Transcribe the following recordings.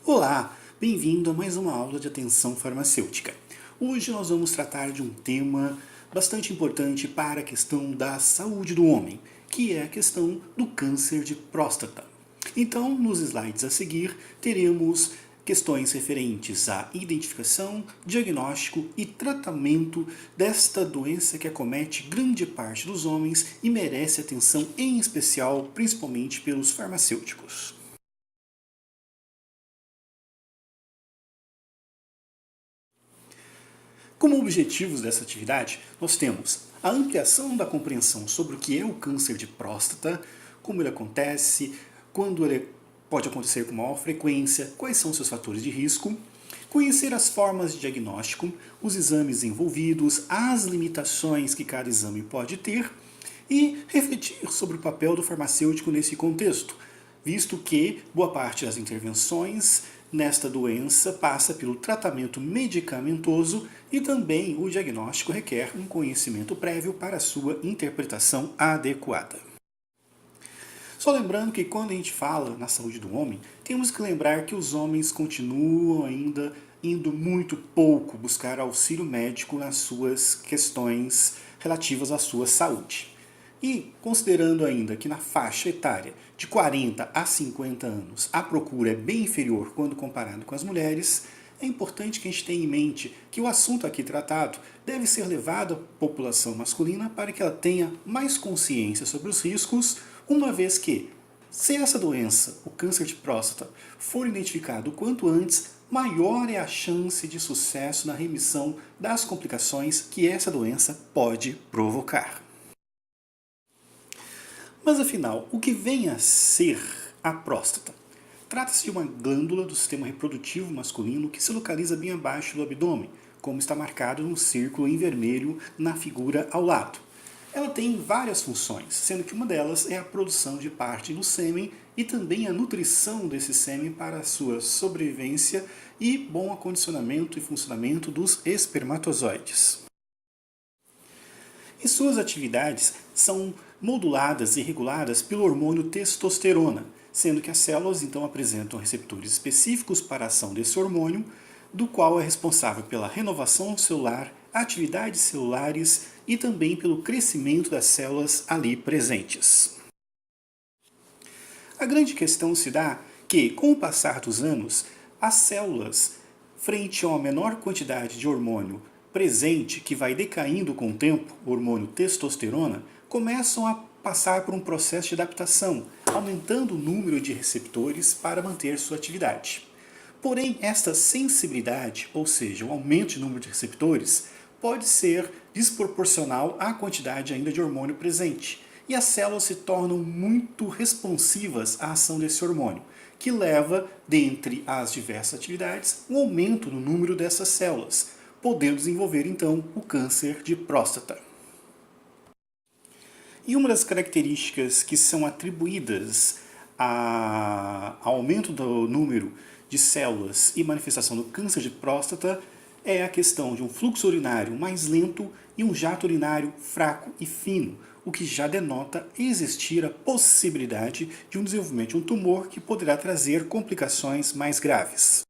Olá, bem-vindo a mais uma aula de atenção farmacêutica. Hoje nós vamos tratar de um tema bastante importante para a questão da saúde do homem, que é a questão do câncer de próstata. Então, nos slides a seguir, teremos questões referentes à identificação, diagnóstico e tratamento desta doença que acomete grande parte dos homens e merece atenção em especial, principalmente pelos farmacêuticos. Como objetivos dessa atividade, nós temos a ampliação da compreensão sobre o que é o câncer de próstata, como ele acontece, quando ele pode acontecer com maior frequência, quais são seus fatores de risco, conhecer as formas de diagnóstico, os exames envolvidos, as limitações que cada exame pode ter e refletir sobre o papel do farmacêutico nesse contexto, visto que boa parte das intervenções nesta doença passa pelo tratamento medicamentoso e também o diagnóstico requer um conhecimento prévio para sua interpretação adequada. Só lembrando que quando a gente fala na saúde do homem, temos que lembrar que os homens continuam ainda indo muito pouco buscar auxílio médico nas suas questões relativas à sua saúde. E considerando ainda que na faixa etária de 40 a 50 anos a procura é bem inferior quando comparado com as mulheres, é importante que a gente tenha em mente que o assunto aqui tratado deve ser levado à população masculina para que ela tenha mais consciência sobre os riscos, uma vez que, se essa doença, o câncer de próstata, for identificado o quanto antes, maior é a chance de sucesso na remissão das complicações que essa doença pode provocar. Mas afinal, o que vem a ser a próstata? Trata-se de uma glândula do sistema reprodutivo masculino que se localiza bem abaixo do abdômen, como está marcado no círculo em vermelho na figura ao lado. Ela tem várias funções, sendo que uma delas é a produção de parte do sêmen e também a nutrição desse sêmen para a sua sobrevivência e bom acondicionamento e funcionamento dos espermatozoides. E suas atividades são moduladas e reguladas pelo hormônio testosterona, sendo que as células então apresentam receptores específicos para a ação desse hormônio, do qual é responsável pela renovação celular, atividades celulares e também pelo crescimento das células ali presentes. A grande questão se dá que, com o passar dos anos, as células, frente a uma menor quantidade de hormônio presente, que vai decaindo com o tempo, o hormônio testosterona, começam a passar por um processo de adaptação, aumentando o número de receptores para manter sua atividade. Porém, esta sensibilidade, ou seja, o aumento de número de receptores, pode ser desproporcional à quantidade ainda de hormônio presente, e as células se tornam muito responsivas à ação desse hormônio, que leva, dentre as diversas atividades, um aumento no número dessas células, podendo desenvolver então o câncer de próstata. E uma das características que são atribuídas ao aumento do número de células e manifestação do câncer de próstata é a questão de um fluxo urinário mais lento e um jato urinário fraco e fino, o que já denota existir a possibilidade de um desenvolvimento de um tumor que poderá trazer complicações mais graves.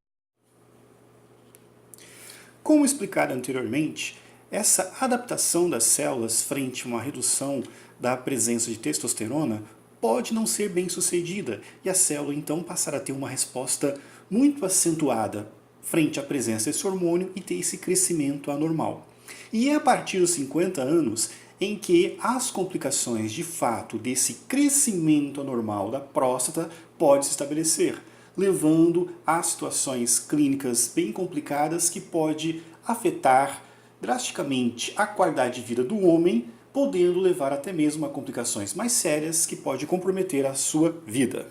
Como explicado anteriormente, essa adaptação das células frente a uma redução da presença de testosterona pode não ser bem sucedida e a célula então passar a ter uma resposta muito acentuada frente à presença desse hormônio e ter esse crescimento anormal. E é a partir dos 50 anos em que as complicações de fato desse crescimento anormal da próstata pode se estabelecer, levando a situações clínicas bem complicadas que pode afetar drasticamente a qualidade de vida do homem, podendo levar até mesmo a complicações mais sérias que pode comprometer a sua vida.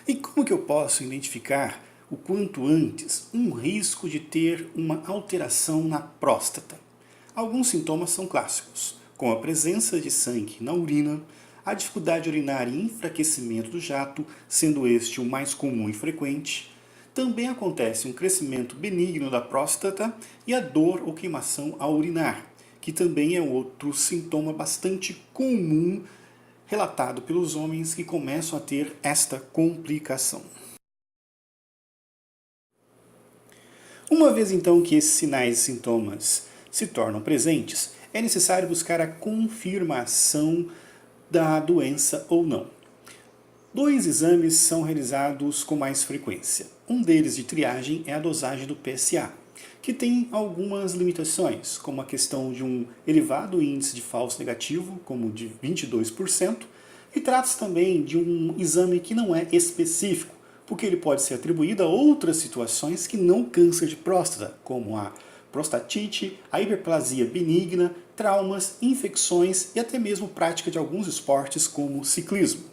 E como que eu posso identificar o quanto antes um risco de ter uma alteração na próstata? Alguns sintomas são clássicos, como a presença de sangue na urina, a dificuldade urinária e enfraquecimento do jato, sendo este o mais comum e frequente. Também acontece um crescimento benigno da próstata e a dor ou queimação ao urinar, que também é outro sintoma bastante comum relatado pelos homens que começam a ter esta complicação. Uma vez então que esses sinais e sintomas se tornam presentes, é necessário buscar a confirmação da doença ou não. 2 exames são realizados com mais frequência. Um deles de triagem é a dosagem do PSA, que tem algumas limitações, como a questão de um elevado índice de falso negativo, como de 22%, e trata-se também de um exame que não é específico, porque ele pode ser atribuído a outras situações que não câncer de próstata, como a prostatite, a hiperplasia benigna, traumas, infecções e até mesmo prática de alguns esportes como ciclismo.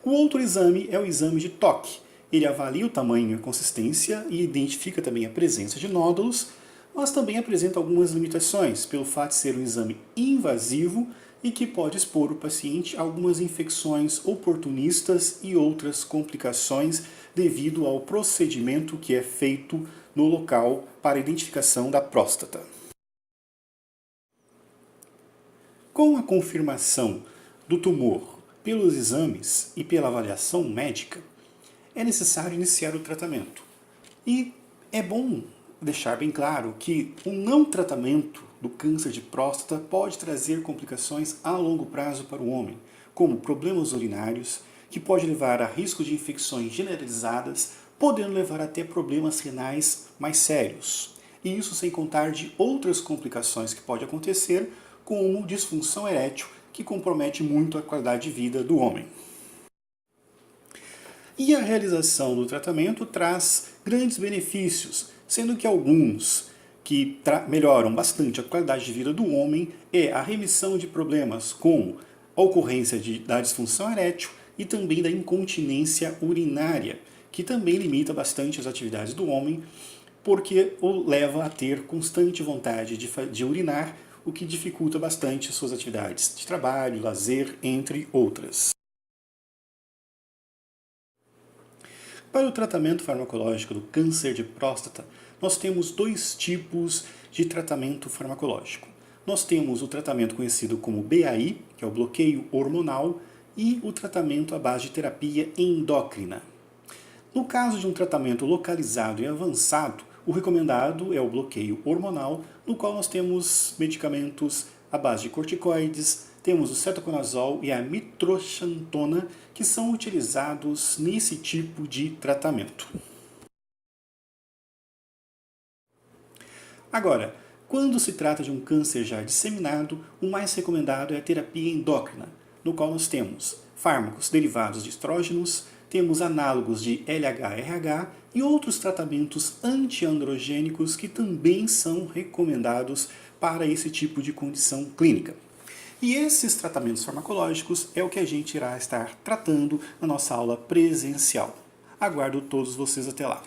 O outro exame é o exame de toque. Ele avalia o tamanho e a consistência e identifica também a presença de nódulos, mas também apresenta algumas limitações, pelo fato de ser um exame invasivo e que pode expor o paciente a algumas infecções oportunistas e outras complicações devido ao procedimento que é feito no local para a identificação da próstata. Com a confirmação do tumor pelos exames e pela avaliação médica, é necessário iniciar o tratamento. E é bom deixar bem claro que o não tratamento do câncer de próstata pode trazer complicações a longo prazo para o homem, como problemas urinários, que pode levar a risco de infecções generalizadas, podendo levar até problemas renais mais sérios. E isso sem contar de outras complicações que podem acontecer, como disfunção erétil, que compromete muito a qualidade de vida do homem. E a realização do tratamento traz grandes benefícios, sendo que alguns que melhoram bastante a qualidade de vida do homem é a remissão de problemas como a ocorrência da disfunção erétil e também da incontinência urinária, que também limita bastante as atividades do homem, porque o leva a ter constante vontade de urinar, o que dificulta bastante suas atividades de trabalho, lazer, entre outras. Para o tratamento farmacológico do câncer de próstata, nós temos 2 tipos de tratamento farmacológico. Nós temos o tratamento conhecido como BAI, que é o bloqueio hormonal, e o tratamento à base de terapia endócrina. No caso de um tratamento localizado e avançado, o recomendado é o bloqueio hormonal, no qual nós temos medicamentos à base de corticoides, temos o cetoconazol e a mitroxantona, que são utilizados nesse tipo de tratamento. Agora, quando se trata de um câncer já disseminado, o mais recomendado é a terapia endócrina, no qual nós temos fármacos derivados de estrógenos, temos análogos de LHRH e outros tratamentos antiandrogênicos que também são recomendados para esse tipo de condição clínica. E esses tratamentos farmacológicos é o que a gente irá estar tratando na nossa aula presencial. Aguardo todos vocês até lá.